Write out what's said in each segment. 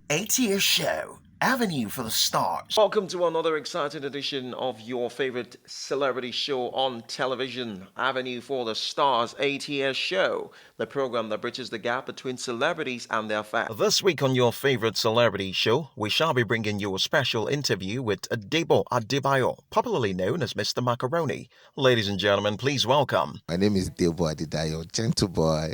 8-year show, Avenue for the Stars. Welcome to another exciting edition of your favorite celebrity show on television, Avenue for the Stars 8-year show, the program that bridges the gap between celebrities and their fans. This week on your favorite celebrity show, we shall be bringing you a special interview with Adebo Adebayo, popularly known as Mr. Macaroni. Ladies and gentlemen, please welcome. My name is Adebo Adebayo, gentle boy.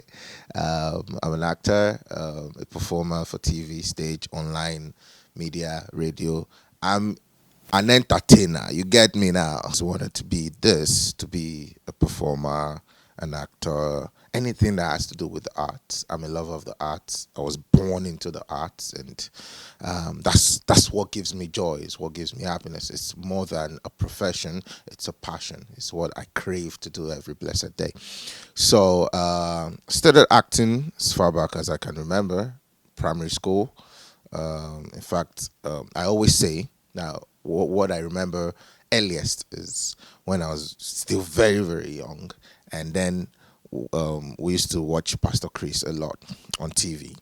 I'm an actor, a performer for TV, stage, online, media, radio. I'm an entertainer. You get me now. I just wanted to be to be a performer, an actor, anything that has to do with the arts. I'm a lover of the arts. I was born into the arts, and that's what gives me joy. It's what gives me happiness. It's more than a profession. It's a passion. It's what I crave to do every blessed day. So started acting as far back as I can remember, primary school. In fact, I always say now what I remember earliest is when I was still very, very young. And then we used to watch Pastor Chris a lot on TV,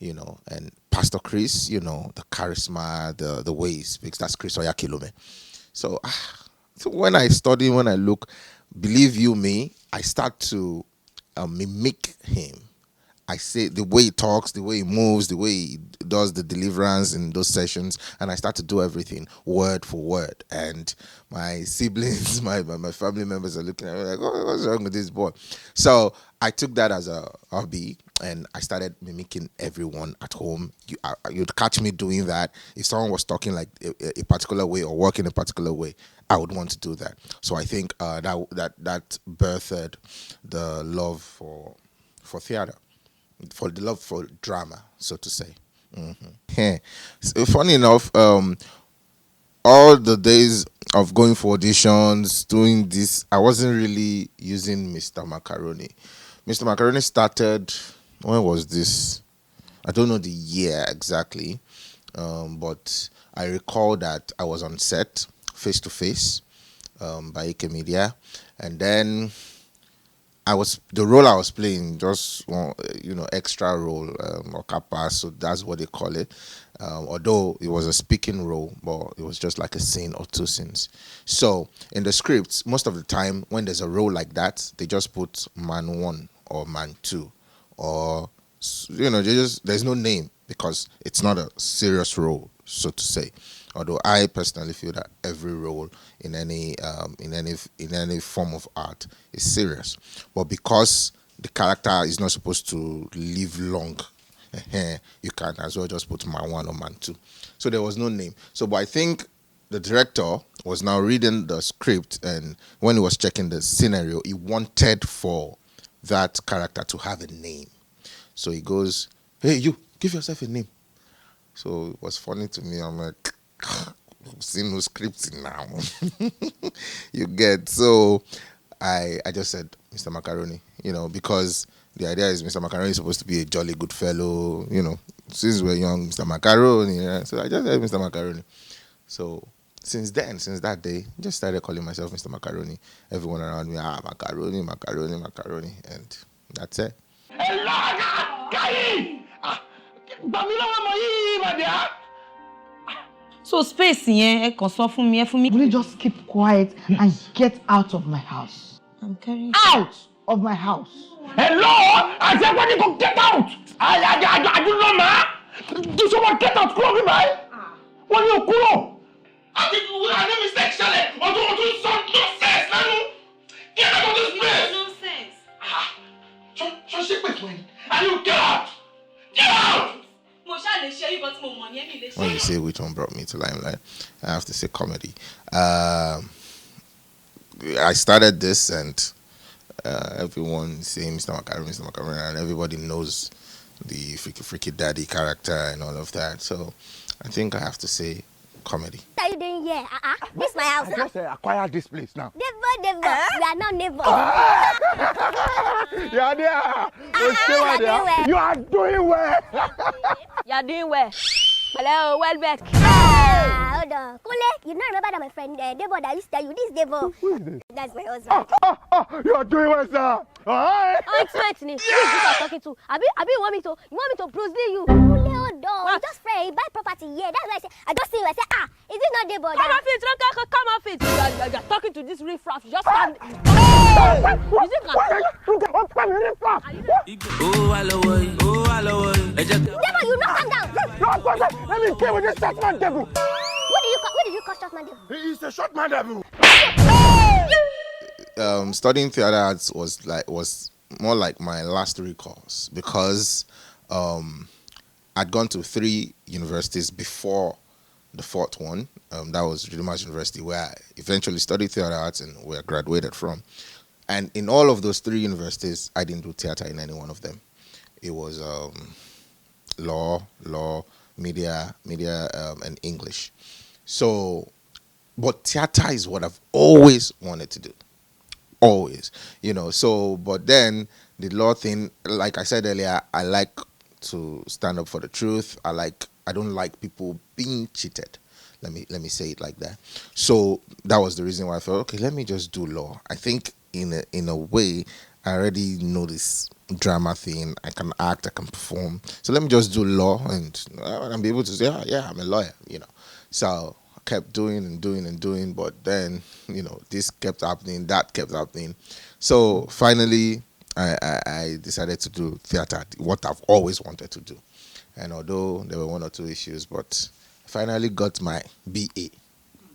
and Pastor Chris, the charisma, the way he speaks, that's Chris Oyakhilome. So when I study, when I look, believe you me, I start to mimic him. I say the way he talks, the way he moves, the way he does the deliverance in those sessions, and I start to do everything word for word. And my siblings, my family members are looking at me like, "Oh, what's wrong with this boy?" So I took that as a hobby, and I started mimicking everyone at home. You'd catch me doing that. If someone was talking like a particular way or working a particular way, I would want to do that. So I think that birthed the love for theater. For the love for drama, so to say. So funny enough, all the days of going for auditions, doing this, I wasn't really using Mr. Macaroni. Mr. Macaroni started, when was this? I don't know the year exactly, but I recall that I was on set, face to face, by Ike Media, and then the role I was playing, just extra role or kappa, so that's what they call it. Although it was a speaking role, but it was just like a scene or two scenes. So in the scripts, most of the time when there's a role like that, they just put man 1 or man 2, or there's no name because it's not a serious role, so to say. Although I personally feel that every role in any form of art is serious, but because the character is not supposed to live long, you can as well just put man 1 or man 2. So there was no name. So, but I think the director was now reading the script, and when he was checking the scenario, he wanted for that character to have a name. So he goes, "Hey, you give yourself a name." So it was funny to me. I'm like, seen no scripts now. You get. So I just said Mr. Macaroni, because the idea is Mr. Macaroni is supposed to be a jolly good fellow, since we're young, Mr. Macaroni. Yeah? So I just said Mr. Macaroni. So since that day, I just started calling myself Mr. Macaroni. Everyone around me, Macaroni, Macaroni, Macaroni, and that's it. So space here, Will you just keep quiet and get out of my house? I'm carrying Out of my house. Hello? I said when you go get out. I do not know, do someone get out? Kúrò man. When you kúrò. I need mistake, Shale. Or do some nonsense, man. Get out of this place. Nonsense. Just shake my way. And you get out. Get out. When you say which one brought me to limelight, I have to say comedy. I started this, and everyone saying Mr. Macaroni, and everybody knows the freaky daddy character and all of that. So I think I have to say comedy. What are you doing here? This is my house. I just acquired this place now. Neighbor. We are not neighbors. You are there. You are doing well. You are doing well. Hello, well back. hold on. Kule, you don't remember that my friend Debo that used to tell you this Debo? Who is this? That's my husband. You are doing well, sir. Alright. Oh, it's sweat me. Who is this I'm talking to? Abi, you want me to bruise you? Kule, hold on. What? Just friend, he buy property here. That's why I say, I just see him. I say, is it not Debo? Come off it, Ranka, come off it. You're talking to this riffraff. Just stand. You think Debo, you knock him down. Let me get with this short man devil. What did you call short man Debo? He's a short man devil. Studying theater arts was more like my last recourse because I'd gone to 3 universities before the 4th one. That was Redeemers University, where I eventually studied theater arts and where I graduated from. And in all of those 3 universities, I didn't do theater in any one of them. It was law, media, and English. So, but theater is what I've always wanted to do. Always, so, but then the law thing, like I said earlier, I like to stand up for the truth. I don't like people being cheated. Let me say it like that. So that was the reason why I thought, okay, let me just do law. I think in a way, I already know this drama thing. I can act, I can perform. So let me just do law and be able to say, yeah, I'm a lawyer, So I kept doing, but then, this kept happening, that kept happening. So finally, I decided to do theater, what I've always wanted to do. And although there were 1 or 2 issues, but I finally got my BA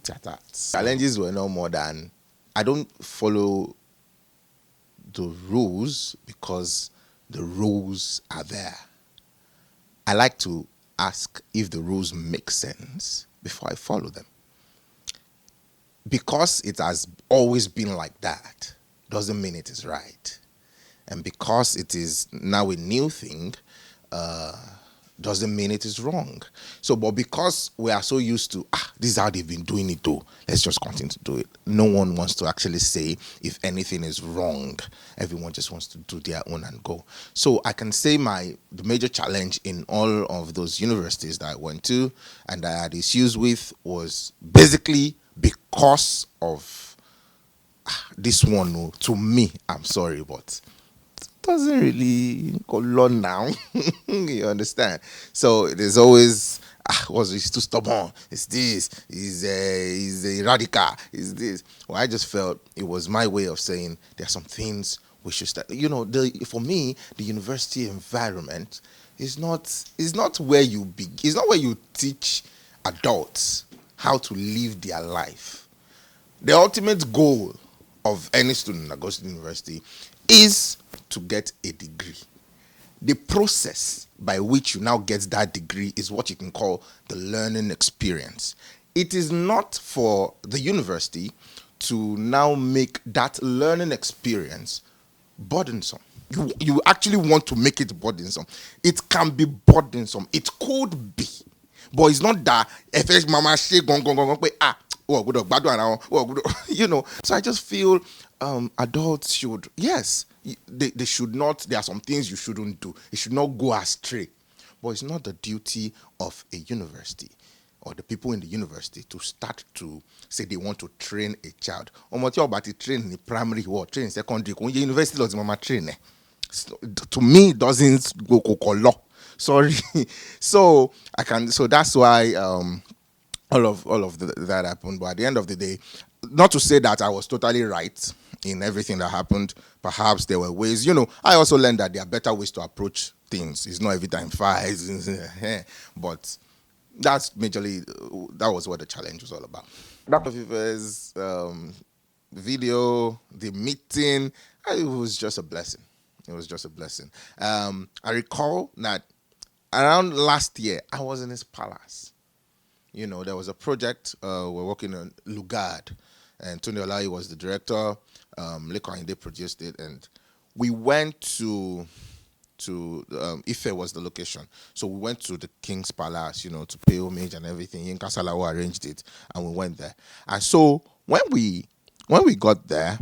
theater. Challenges were no more than I don't follow the rules because the rules are there. I like to ask if the rules make sense before I follow them. Because it has always been like that doesn't mean it is right. And because it is now a new thing, doesn't mean it is wrong. So, but because we are so used to, this is how they've been doing it though, let's just continue to do it. No one wants to actually say if anything is wrong. Everyone just wants to do their own and go. So I can say the major challenge in all of those universities that I went to and that I had issues with was basically because of this one. To me, I'm sorry, but doesn't really go on now. You understand? So there's always he's too stubborn, it's this, he's a radical, is this. Well, I just felt it was my way of saying there are some things we should start. For me, the university environment is not where you it's not where you teach adults how to live their life. The ultimate goal of any student that goes to the university is to get a degree. The process by which you now get that degree is what you can call the learning experience. It is not for the university to now make that learning experience burdensome. You actually want to make it burdensome. It can be burdensome. It could be. But it's not that if mama say so I just feel adults should, yes, they should not, there are some things you shouldn't do. It should not go astray. But it's not the duty of a university or the people in the university to start to say they want to train a child. About to train in the primary or train in secondary. University mama train. To me, it doesn't go law. Sorry. So that's why all of that happened. But at the end of the day, not to say that I was totally right in everything that happened. Perhaps there were ways, I also learned that there are better ways to approach things. It's not every time fights, but that's majorly, that was what the challenge was all about. Dr. Fife's video, the meeting, it was just a blessing. It was just a blessing. I recall that around last year, I was in his palace. There was a project we're working on, Lugard, and Tony Olayi was the director. Leko Ayinde produced it, and we went to Ife was the location. So we went to the King's Palace, to pay homage and everything. Yinka Salawo arranged it, and we went there. And so when we got there,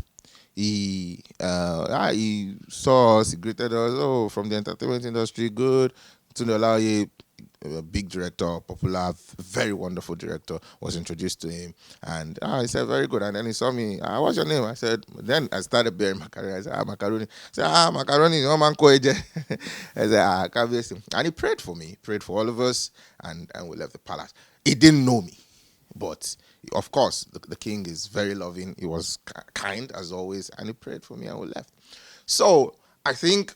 he saw us, he greeted us, from the entertainment industry, good. Tony Olayi a big director, popular, very wonderful director, was introduced to him. And he said, very good. And then he saw me, what's your name? I said, then I started bearing macaroni. I said, macaroni. He said, macaroni, no man koje. I said, Kabiyesi. And he prayed for me, prayed for all of us, and we left the palace. He didn't know me, but of course, the king is very loving. He was kind as always, and he prayed for me, and we left. So I think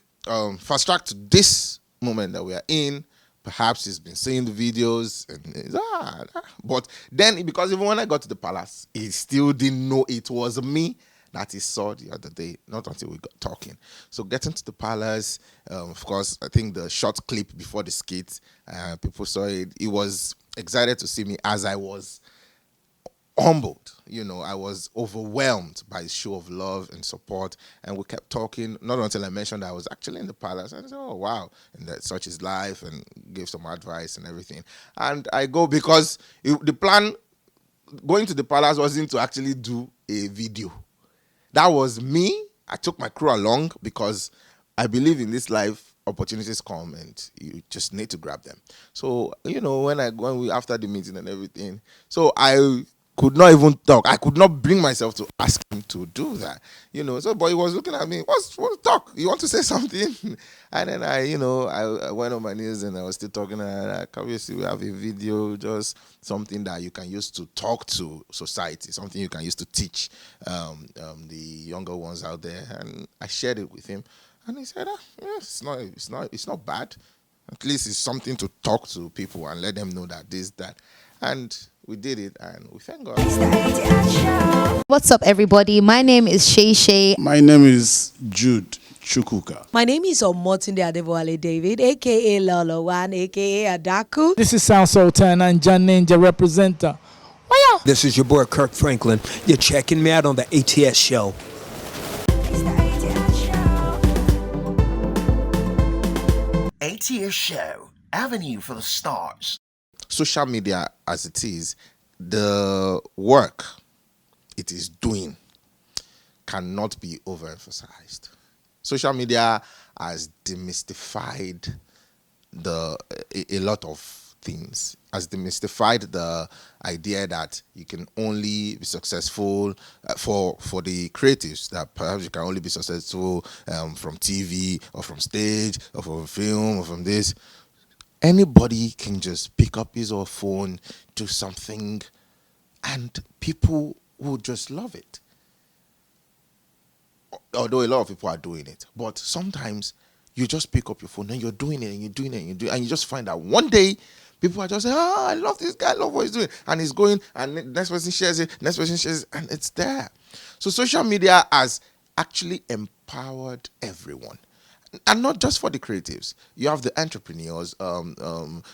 fast track to this moment that we are in. Perhaps he's been seeing the videos, and but then because even when I got to the palace, he still didn't know it was me that he saw the other day. Not until we got talking. So getting to the palace, of course, I think the short clip before the skit, people saw it. He was excited to see me as I was humbled. I was overwhelmed by his show of love and support, and we kept talking. Not until I mentioned that I was actually in the palace, and I said, "Oh wow!" and that such is life, and gave some advice and everything. And I go because the plan going to the palace wasn't to actually do a video. That was me. I took my crew along because I believe in this life, opportunities come and you just need to grab them. So when we after the meeting and everything, so I could not even talk. I could not bring myself to ask him to do that, So, but he was looking at me. What's talk? You want to say something? And then I went on my knees and I was still talking. And obviously, we have a video, just something that you can use to talk to society, something you can use to teach the younger ones out there. And I shared it with him, and he said, "It's not bad. At least it's something to talk to people and let them know that this, that." And we did it, and we thank God. What's up, everybody? My name is Shay Shay. My name is Jude Chukuka. My name is Omotunde Adebowale David, a.k.a. Lolo One, a.k.a. Adaku. This is Sound Sultan and John Ninja representer. This is your boy Kirk Franklin. You're checking me out on the ATS show. ATS Show, Avenue for the Stars. Social media as it is, the work it is doing cannot be overemphasized. Social media has demystified a lot of things, has demystified the idea that you can only be successful for the creatives, that perhaps you can only be successful from TV or from stage or from film or from this. Anybody can just pick up his or phone, do something, and people will just love it. Although a lot of people are doing it, but sometimes you just pick up your phone and you're doing it and you're doing it and and you just find out one day people are just saying, I love this guy, I love what he's doing, and he's going, and the next person shares it, and it's there. So social media has actually empowered everyone. And not just for the creatives. You have the entrepreneurs,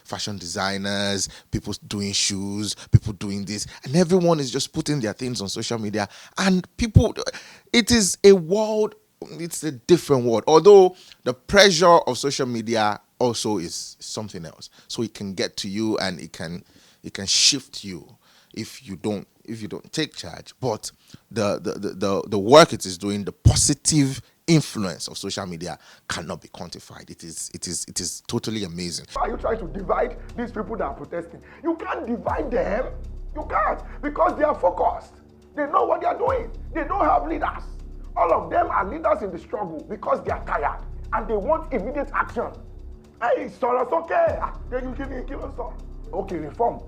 fashion designers, people doing shoes, people doing this, and everyone is just putting their things on social media. And people, it is a world, it's a different world. Although the pressure of social media also is something else. So it can get to you and it can shift you if you don't take charge. But the work it is doing, the positive influence of social media cannot be quantified. It is totally amazing. Are you trying to divide these people that are protesting? You can't divide them. You can't, because they are focused. They know what they are doing. They don't have leaders. All of them are leaders in the struggle because they are tired and they want immediate action. Hey, so it's okay. Then you give me a kilo. Okay, reform.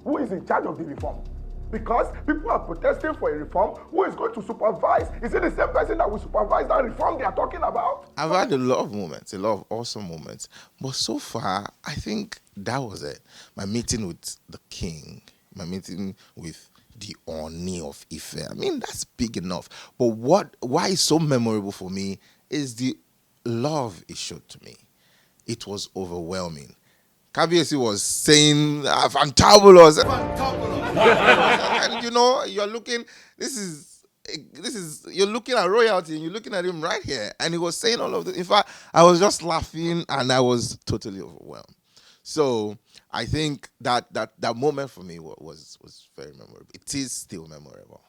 Who is in charge of the reform? Because people are protesting for a reform. Who is going to supervise? Is it the same person that will supervise that reform they are talking about? I've had a lot of moments, a lot of awesome moments. But so far, I think that was it. My meeting with the king, my meeting with the Oni of Ife. I mean, that's big enough. But why it's so memorable for me is the love it showed to me. It was overwhelming. Kabiyesi was saying, fantabulous. And you're looking, you're looking at royalty and you're looking at him right here. And he was saying all of this. In fact, I was just laughing and I was totally overwhelmed. So I think that moment for me was very memorable. It is still memorable.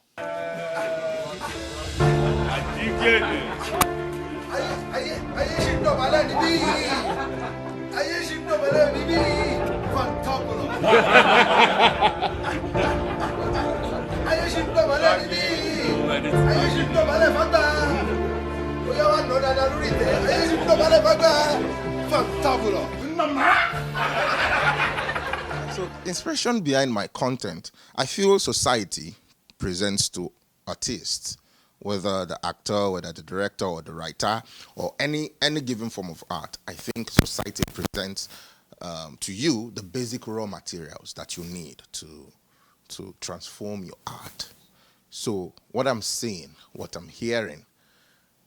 So, inspiration behind my content, I feel society presents to artists, whether the actor, whether the director or the writer, or any given form of art. I think society presents to you the basic raw materials that you need to transform your art. So, what I'm seeing, what I'm hearing,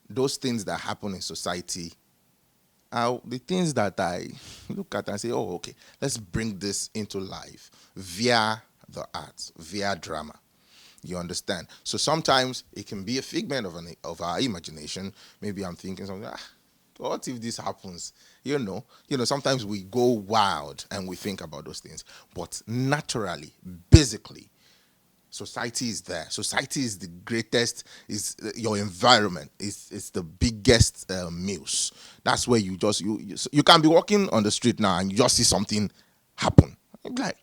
those things that happen in society are the things that I look at and say, oh, okay, let's bring this into life via the arts, via drama. You understand? So sometimes it can be a figment of our imagination. Maybe I'm thinking something, what if this happens? You know, sometimes we go wild and we think about those things. But naturally, basically, society is there. Society is the greatest, is your environment. It's the biggest muse. That's where you can be walking on the street now and you just see something happen. You're like,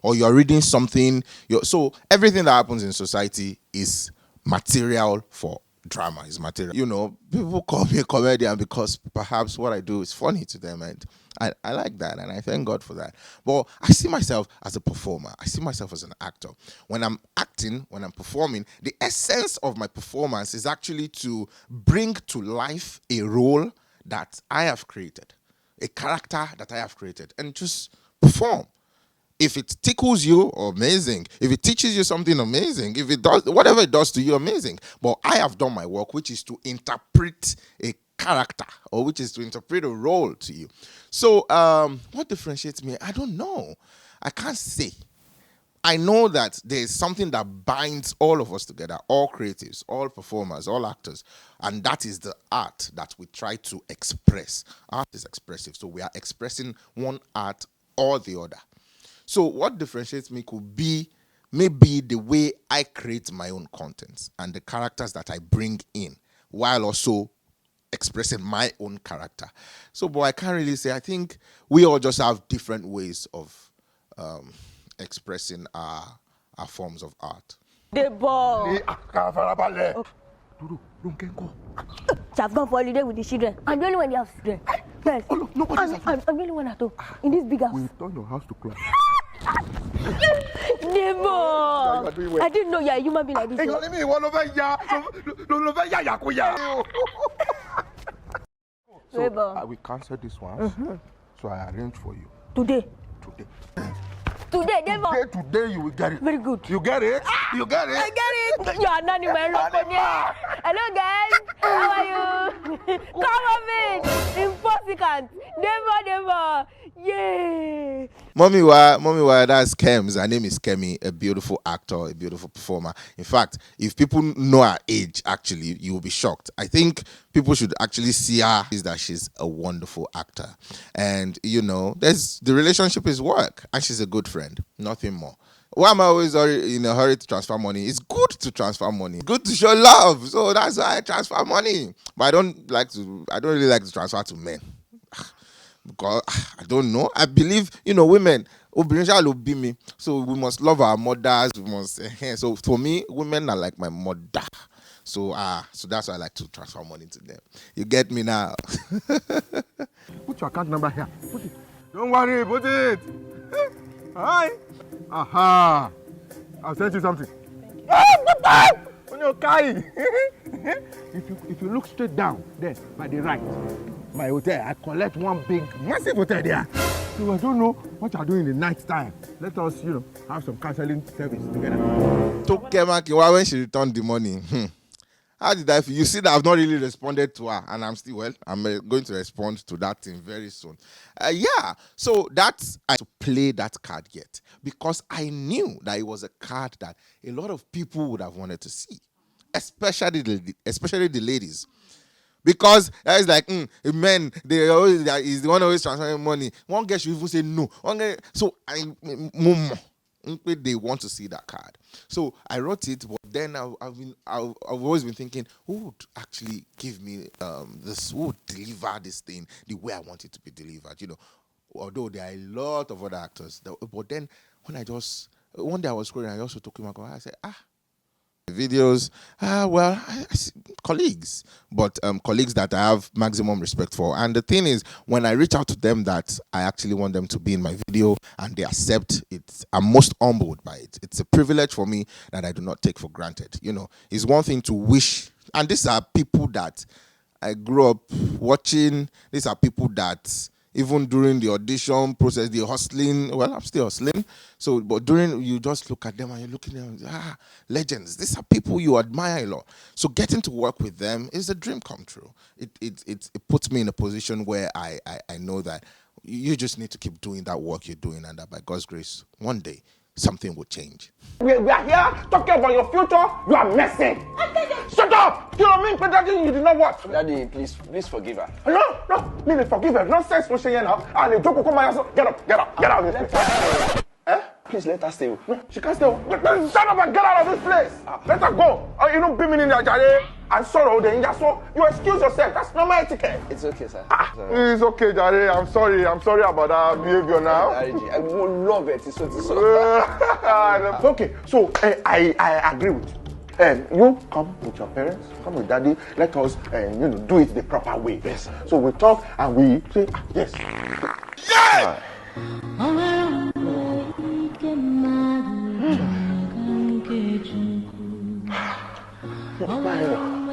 or you're reading something. So everything that happens in society is material for drama, is material. People call me a comedian because perhaps what I do is funny to them, and I like that, and I thank God for that. But I see myself as a performer. I see myself as an actor. When I'm acting, when I'm performing, the essence of my performance is actually to bring to life a role that I have created, a character that I have created, and just perform. If it tickles you, amazing. If it teaches you something, amazing. If it does, whatever it does to you, amazing. But I have done my work, which is to interpret a character, or which is to interpret a role to you. So, what differentiates me? I don't know. I can't say. I know that there is something that binds all of us together, all creatives, all performers, all actors, and that is the art that we try to express. Art is expressive, so we are expressing one art or the other. So what differentiates me could be maybe the way I create my own contents and the characters that I bring in, while also expressing my own character. So, but I can't really say. I think we all just have different ways of expressing our forms of art. The ball. I've gone for holiday with the children. I'm the only one in the house today. Yes. Oh, no, nobody's I'm the only one at home in this big house. We'll turn your house to club. Neighbor, I didn't know you're a human being like this. Hey, let me one over here. So we cancel this one. So I arrange for you. Today, neighbor. Today you will get it. Very good. You get it? You get it? I get it. You are not even Hello guys. How are you? Come on, man. Impossible. Never. Yay. Mommy, why? That's Kems. Her name is Kemi, a beautiful actor, a beautiful performer. In fact, if people know her age, actually, you will be shocked. I think people should actually see her, is that she's a wonderful actor. And, the relationship is work, and she's a good friend, nothing more. Why am I always in a hurry to transfer money? It's good to transfer money. Good to show love. So that's why I transfer money. But I don't really like to transfer to men. Because I don't know. I believe, women, so we must love our mothers. We must. So for me, women are like my mother. So that's why I like to transfer money to them. You get me now? Put your account number here. Put it. Don't worry. Put it. Hi. Aha. I'll send you something. On your car. If you look straight down there by the right, my hotel, I collect one big, massive hotel there. So I don't know what you're doing in the night time. Let us, have some counseling service together. Took Kemaki when she returned the money. How did I feel? You see that I've not really responded to her, and I'm going to respond to that thing very soon. So that's I to play that card yet, because I knew that it was a card that a lot of people would have wanted to see, especially the ladies. Because that is like men, is the one always transferring money. One girl should even say no. They want to see that card. So I wrote it, but then I've always been thinking, who would actually give me this, who would deliver this thing the way I want it to be delivered, Although there are a lot of other actors. But then one day I was scrolling, I also took him. I said, videos, colleagues, but colleagues that I have maximum respect for. And the thing is, when I reach out to them that I actually want them to be in my video and they accept it, I'm most humbled by it. It's a privilege for me that I do not take for granted. It's one thing to wish, and these are people that I grew up watching. These are people that even during the audition process, the hustling, well, I'm still hustling. So, but during, you just look at them and you're looking at them, legends. These are people you admire a lot. So getting to work with them is a dream come true. It puts me in a position where I know that you just need to keep doing that work you're doing, and that by God's grace, one day, something will change. We are here talking about your future. You are messing. Shut up! You know what I mean? But Daddy, you did not what? Daddy, please forgive her. No, me forgive her. Nonsense, no shame now. And the joke come out. Get out of this place. Please let her stay. No, she can't stay. Shut up and get out of this place. Let her go. You don't beam in there, Jare. I'm sorry, so you excuse yourself. That's not my etiquette. It's okay, sir. It's okay, Jare. I'm sorry about that behavior now. I will love it. It's okay. So I agree with you. You come with your parents, come with Daddy. Let us, do it the proper way. Yes. So we talk and we say, yes. Yeah!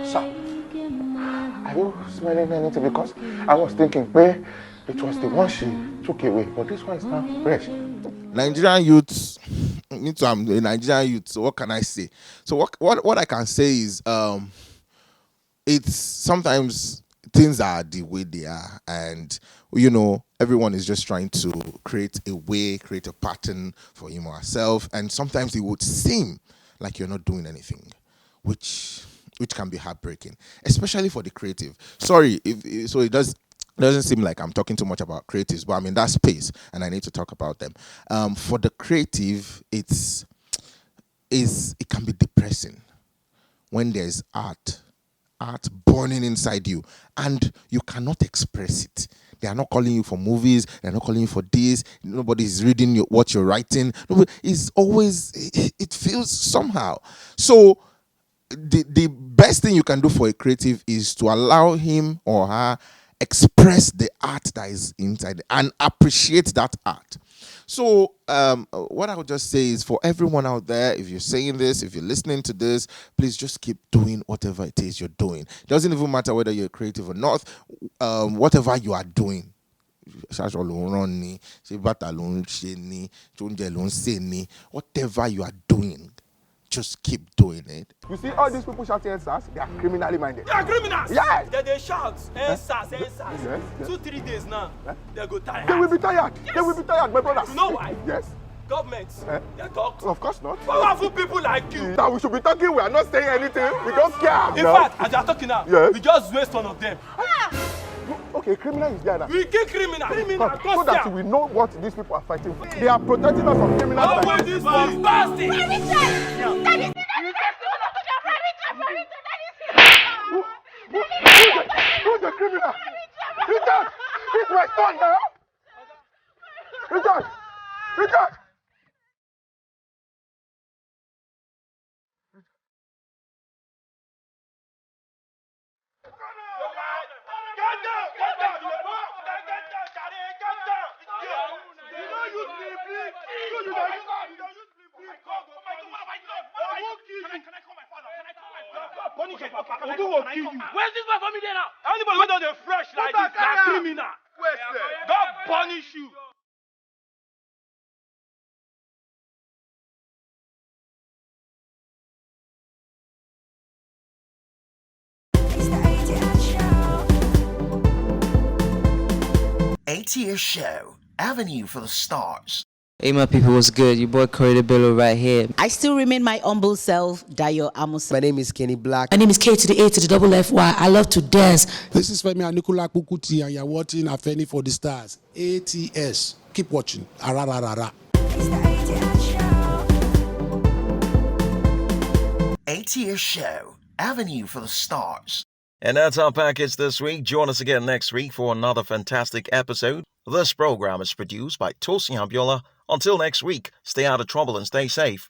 Sir, are you smelling anything? Because I was thinking, it was the one she took away, but this one is now fresh. Nigerian youths, me too, I'm a Nigerian youth, so what can I say? So what I can say is, it's sometimes things are the way they are, and everyone is just trying to create a pattern for him or herself, and sometimes it would seem like you're not doing anything, which can be heartbreaking, especially for the creative. Sorry, so it doesn't seem like I'm talking too much about creatives, but I'm in that space and I need to talk about them. For the creative, it can be depressing when there's art burning inside you and you cannot express it. They are not calling you for movies. They're not calling you for this. Nobody's reading what you're writing. It feels somehow. So the best thing you can do for a creative is to allow him or her express the art that is inside and appreciate that art. So what I would just say is, for everyone out there, if you're saying this, if you're listening to this, please just keep doing whatever it is you're doing. It doesn't even matter whether you're creative or not. Whatever you are doing, whatever you are doing, just keep doing it. You see all these people shouting SARS, they are criminally minded. They are criminals? Yes! They shout SARS. Yes. 2-3 days now, they go tired. They will be tired. Yes. They will be tired, my brothers. You know why? Yes. Governments, they talk. Of course not. Powerful people like you. That we should be talking, we are not saying anything. We don't care. In fact, as you are talking now, we just waste one of them. Okay, criminal is there now. We kill criminal. So that we know what these people are fighting for. They are protecting us from criminals. Oh, like this one bastard! Who's the criminal? Richard! It's my son now! Richard! Where's this boy from there now? Anybody who does fresh like this, they're criminal. God punish you. ATS Show, Avenue for the Stars. Hey my people, what's good? Your boy Corey Bello right here. I still remain my humble self, Dayo Amos. My name is Kenny Black. My name is K to the A to the double FY. I love to dance. This is Femi Anikula Kukuti and you're watching Afeni for the Stars. ATS. Keep watching. Arararara. ATS Show, Avenue for the Stars. And that's our package this week. Join us again next week for another fantastic episode. This program is produced by Tosin Abiola. Until next week, stay out of trouble and stay safe.